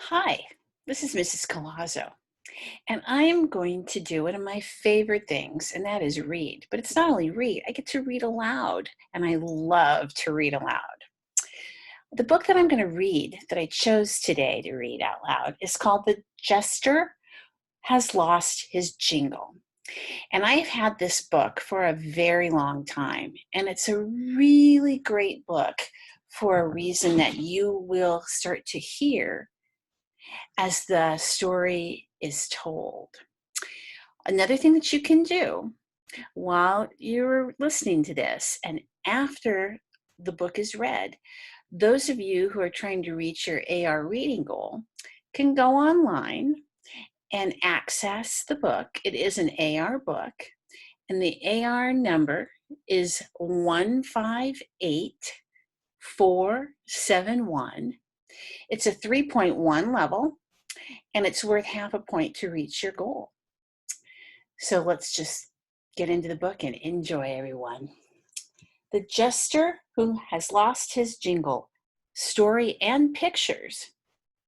Hi, this is Mrs. Collazo, and I am going to do one of my favorite things, and that is read. But it's not only read, I get to read aloud, and I love to read aloud. The book that I'm going to read, that I chose today to read out loud, is called The Jester Has Lost His Jingle. And I've had this book for a very long time, and it's a really great book for a reason that you will start to hear as the story is told. Another thing that you can do while you're listening to this and after the book is read, those of you who are trying to reach your AR reading goal can go online and access the book. It is an AR book, and the AR number is 158471. It's a 3.1 level, and it's worth half a point to reach your goal. So let's just get into the book and enjoy, everyone. The Jester Who Has Lost His Jingle, Story and Pictures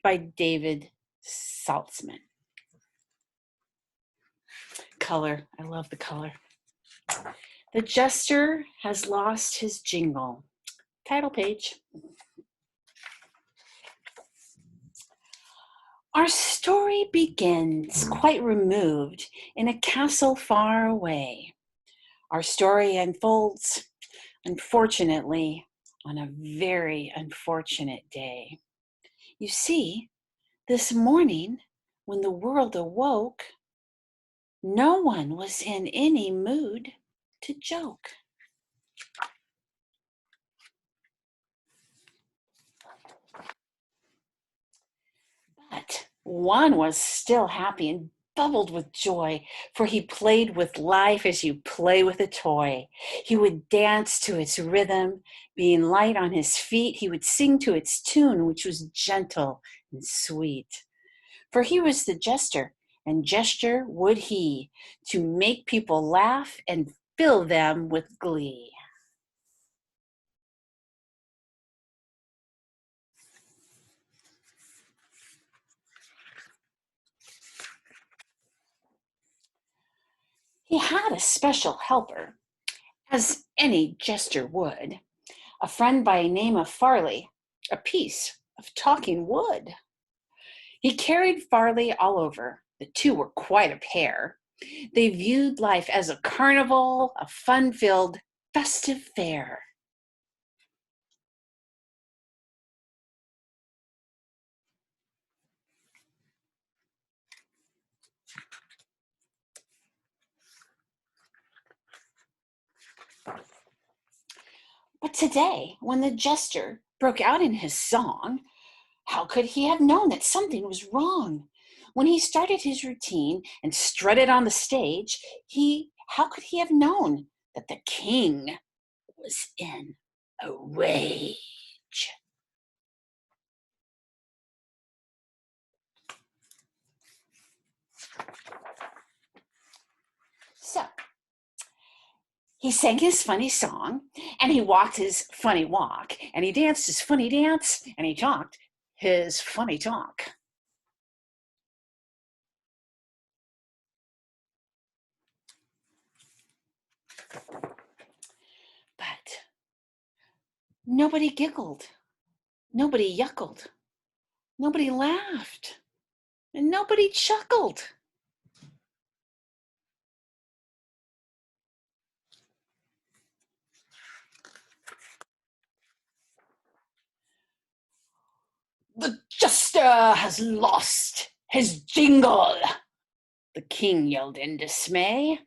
by David Saltzman. Color, I love the color. The Jester Has Lost His Jingle. Title page. Our story begins quite removed in a castle far away. Our story unfolds, unfortunately, on a very unfortunate day. You see, this morning, when the world awoke, no one was in any mood to joke. But one was still happy and bubbled with joy, for he played with life as you play with a toy. He would dance to its rhythm, being light on his feet. He would sing to its tune, which was gentle and sweet. For he was the jester, and gesture would he, to make people laugh and fill them with glee. He had a special helper, as any jester would, a friend by name of Farley, a piece of talking wood. He carried Farley all over. The two were quite a pair. They viewed life as a carnival, a fun-filled, festive fair. But today, when the jester broke out in his song, how could he have known that something was wrong? When he started his routine and strutted on the stage, how could he have known that the king was in a rage? So he sang his funny song, and he walked his funny walk, and he danced his funny dance, and he talked his funny talk. But nobody giggled, nobody yuckled, nobody laughed, and nobody chuckled. The jester has lost his jingle, the king yelled in dismay.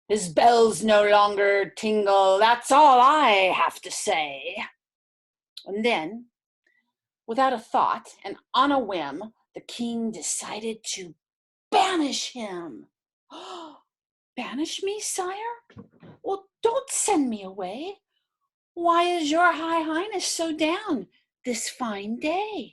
His bells no longer tingle, that's all I have to say. And then, without a thought and on a whim, the king decided to banish him. Banish me, sire? Well, don't send me away. Why is your high highness so down this fine day?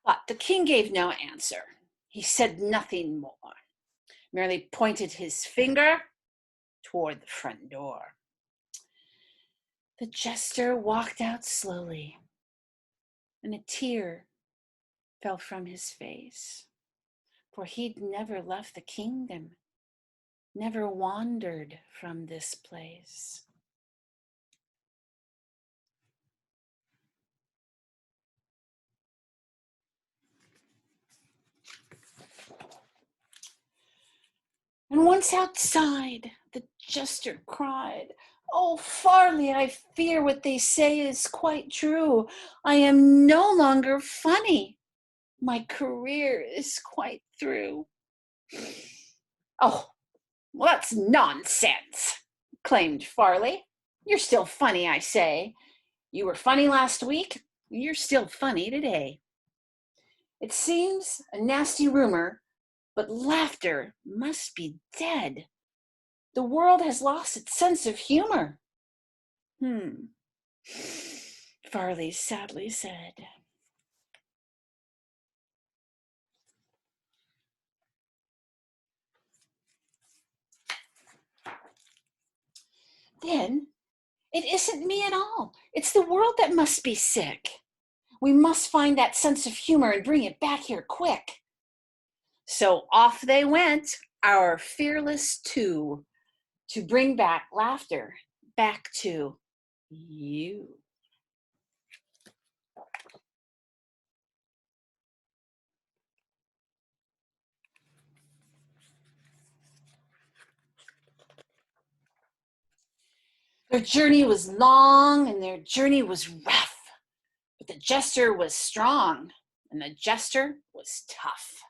But the king gave no answer. He said nothing more. merely pointed his finger toward the front door. The jester walked out slowly, and a tear fell from his face, for he'd never left the kingdom, never wandered from this place. And once outside, the jester cried, "Oh, Farley, I fear what they say is quite true. I am no longer funny. My career is quite through." "Oh, well, that's nonsense," claimed Farley. "You're still funny, I say. You were funny last week. You're still funny today. It seems a nasty rumor, but laughter must be dead. The world has lost its sense of humor." Farley sadly said. Then, "It isn't me at all. It's the world that must be sick. We must find that sense of humor and bring it back here quick." So off they went, our fearless two, to bring back laughter back to you. Their journey was long and their journey was rough, but the jester was strong and the jester was tough.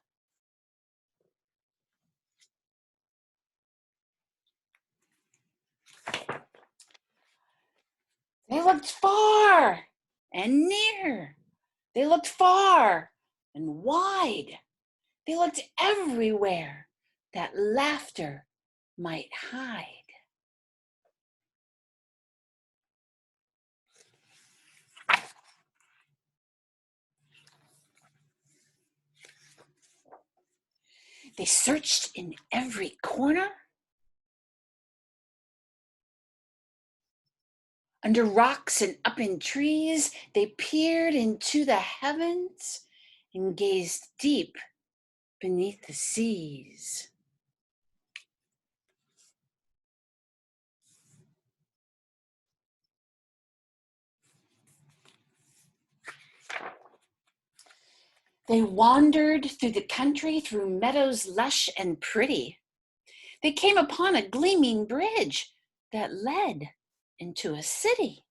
They looked far and near. They looked far and wide. They looked everywhere that laughter might hide. They searched in every corner, under rocks and up in trees. They peered into the heavens and gazed deep beneath the seas. They wandered through the country, through meadows lush and pretty. They came upon a gleaming bridge that led into a city.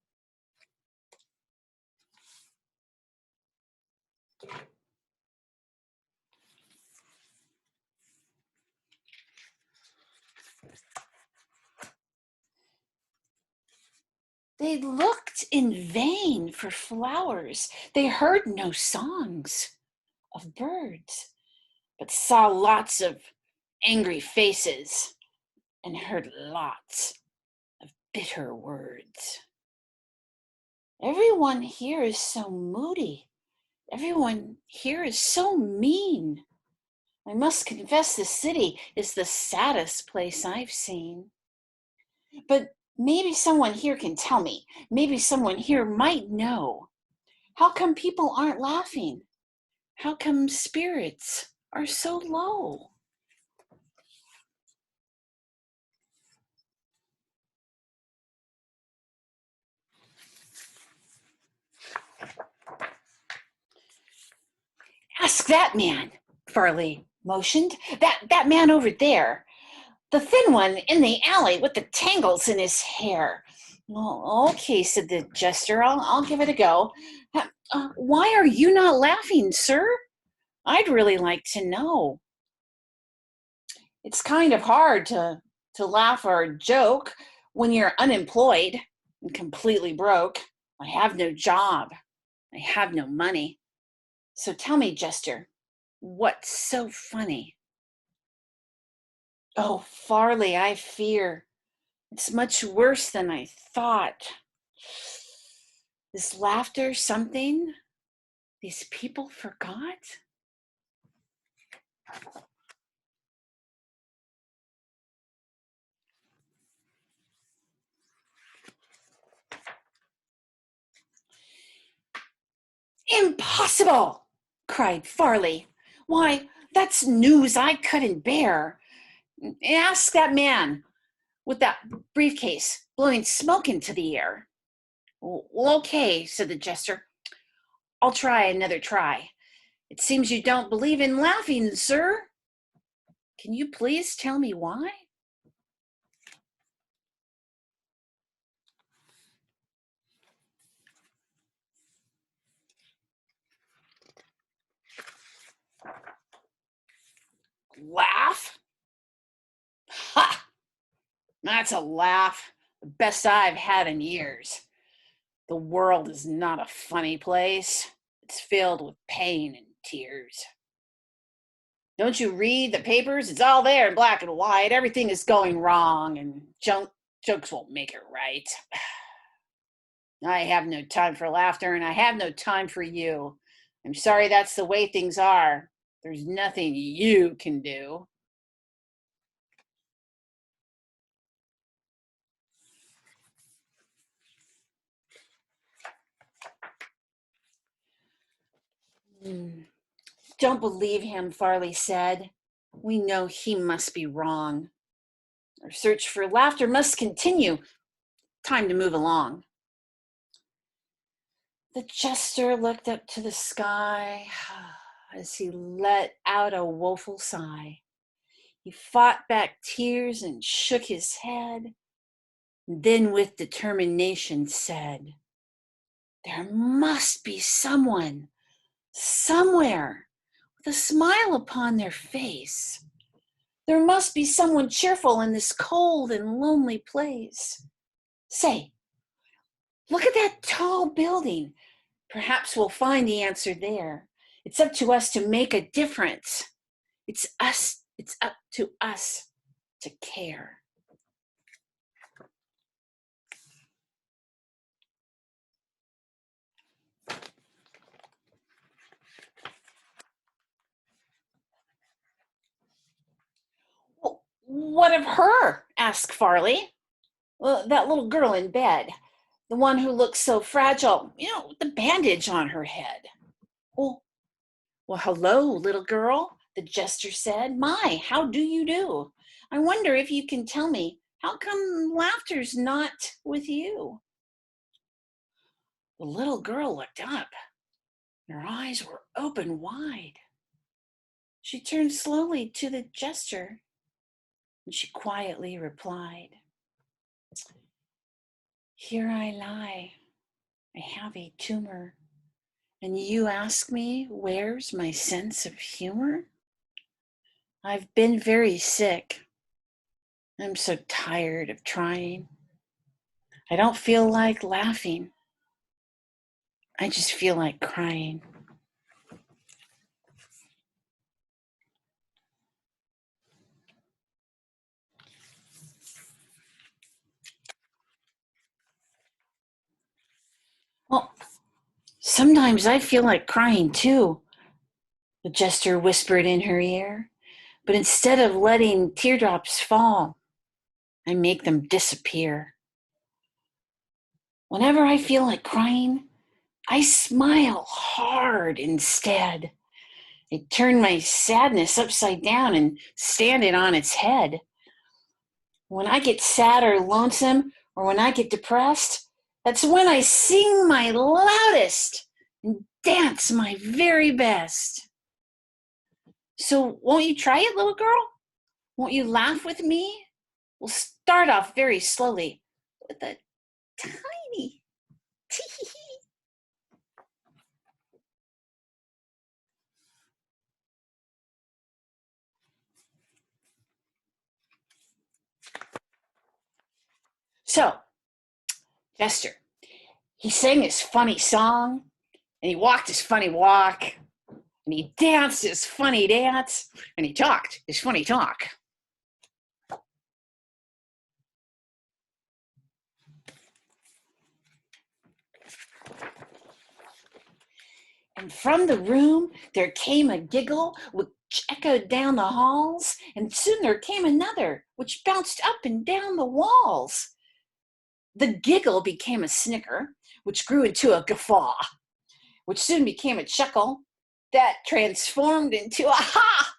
They looked in vain for flowers. They heard no songs of birds, but saw lots of angry faces and heard lots of bitter words. "Everyone here is so moody. Everyone here is so mean. I must confess the city is the saddest place I've seen. But maybe someone here can tell me. Maybe someone here might know. How come people aren't laughing? How come spirits are so low?" "Ask that man," Farley motioned. That man over there. The thin one in the alley with the tangles in his hair." "Oh, okay," said the jester. I'll give it a go. Why are you not laughing, sir? I'd really like to know." "It's kind of hard to laugh or joke when you're unemployed and completely broke. I have no job. I have no money. So tell me, Jester, what's so funny?" "Oh, Farley, I fear it's much worse than I thought. Is laughter something these people forgot?" Impossible! Cried Farley. Why, that's news I couldn't bear. Ask that man with that briefcase blowing smoke into the air. Well, okay, said the jester. I'll try another try. It seems you don't believe in laughing, sir. Can you please tell me why? Laugh? Ha! That's a laugh. The best I've had in years. The world is not a funny place. It's filled with pain and tears. Don't you read the papers? It's all there in black and white. Everything is going wrong, and jokes won't make it right. I have no time for laughter, and I have no time for you. I'm sorry that's the way things are. There's nothing you can do. Don't believe him, Farley said. We know he must be wrong. Our search for laughter must continue. Time to move along. The jester looked up to the sky as he let out a woeful sigh. He fought back tears and shook his head, then with determination said, There must be someone, somewhere, with a smile upon their face. There must be someone cheerful in this cold and lonely place. Say, look at that tall building. Perhaps we'll find the answer there. It's up to us to make a difference. It's up to us to care. Well, what of her? Asked Farley. Well, that little girl in bed, the one who looks so fragile, with the bandage on her head. Well, hello, little girl, the jester said. My, how do you do? I wonder if you can tell me, how come laughter's not with you? The little girl looked up. Her eyes were open wide. She turned slowly to the jester, and she quietly replied, Here I lie. I have a tumor. And you ask me, where's my sense of humor? I've been very sick. I'm so tired of trying. I don't feel like laughing. I just feel like crying. Well, sometimes I feel like crying too, the jester whispered in her ear. But instead of letting teardrops fall, I make them disappear. Whenever I feel like crying, I smile hard instead. I turn my sadness upside down and stand it on its head. When I get sad or lonesome, or when I get depressed, that's when I sing my loudest and dance my very best. So won't you try it, little girl? Won't you laugh with me? We'll start off very slowly with a tiny tee. So, Jester, he sang his funny song, and he walked his funny walk, and he danced his funny dance, and he talked his funny talk. And from the room there came a giggle which echoed down the halls, and soon there came another which bounced up and down the walls. The giggle became a snicker, which grew into a guffaw, which soon became a chuckle that transformed into a ha.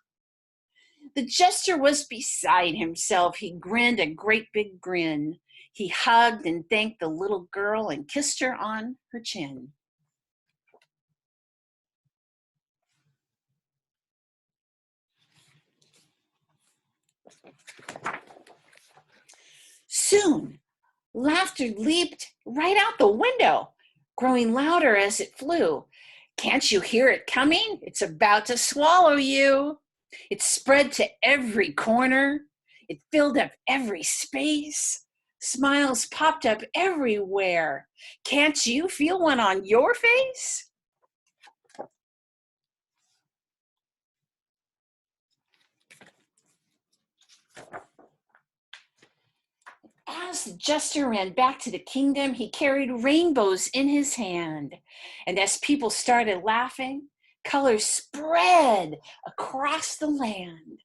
The jester was beside himself. He grinned a great big grin. He hugged and thanked the little girl and kissed her on her chin. Soon, laughter leaped right out the window, growing louder as it flew. Can't you hear it coming? It's about to swallow you. It spread to every corner. It filled up every space. Smiles popped up everywhere. Can't you feel one on your face? As the jester ran back to the kingdom, he carried rainbows in his hand. And as people started laughing, colors spread across the land.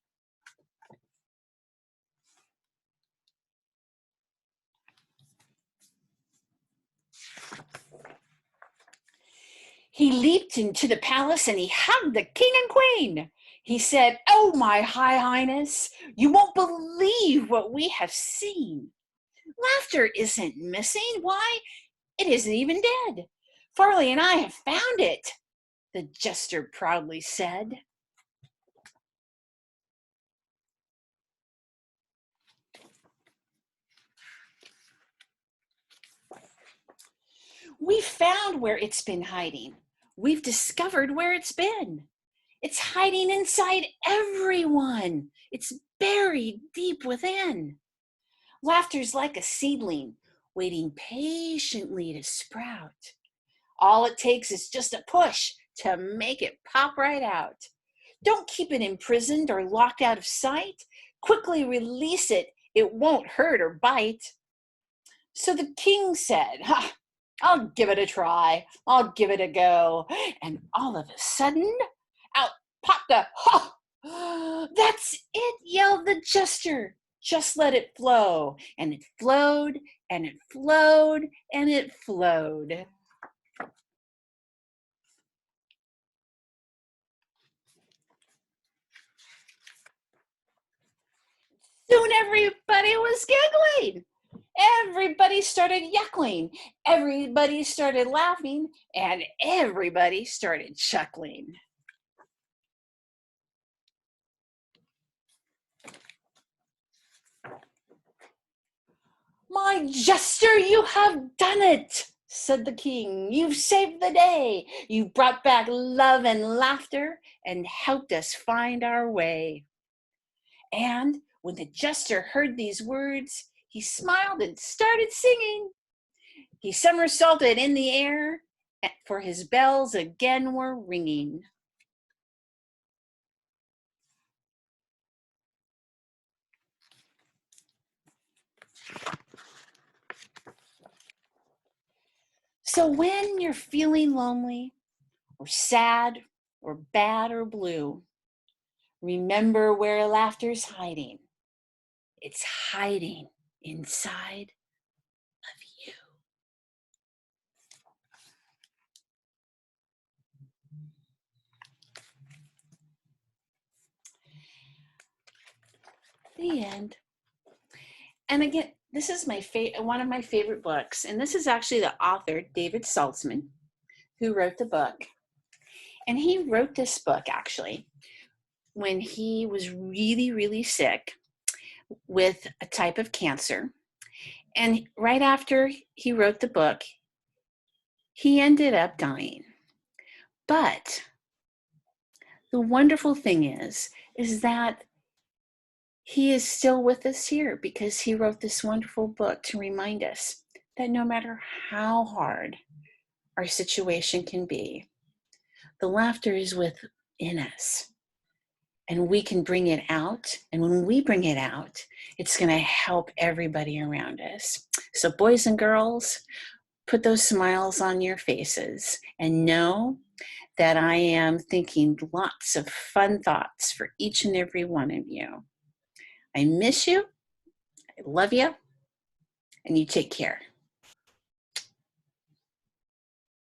He leaped into the palace and he hugged the king and queen. He said, "Oh, my high highness, you won't believe what we have seen. Laughter isn't missing. Why, it isn't even dead. Farley and I have found it," the jester proudly said. "We've found where it's been hiding. We've discovered where it's been. It's hiding inside everyone. It's buried deep within. Laughter's like a seedling, waiting patiently to sprout. All it takes is just a push to make it pop right out. Don't keep it imprisoned or locked out of sight. Quickly release it. It won't hurt or bite." So the king said, "Ha, I'll give it a try. I'll give it a go." And all of a sudden, out popped a ha. "That's it," yelled the jester. "Just let it flow." And it flowed, and it flowed, and it flowed. Soon everybody was giggling. Everybody started yuckling. Everybody started laughing, and everybody started chuckling. "My jester, you have done it," said the king. "You've saved the day. You brought back love and laughter and helped us find our way." And when the jester heard these words, he smiled and started singing. He somersaulted in the air, for his bells again were ringing. So when you're feeling lonely or sad or bad or blue, remember where laughter's hiding. It's hiding inside of you. The end. And again, this is one of my favorite books. And this is actually the author, David Saltzman, who wrote the book. And he wrote this book actually when he was really, really sick with a type of cancer. And right after he wrote the book, he ended up dying. But the wonderful thing is that he is still with us here because he wrote this wonderful book to remind us that no matter how hard our situation can be, the laughter is within us and we can bring it out. And when we bring it out, it's going to help everybody around us. So boys and girls, put those smiles on your faces and know that I am thinking lots of fun thoughts for each and every one of you. I miss you, I love you, and you take care.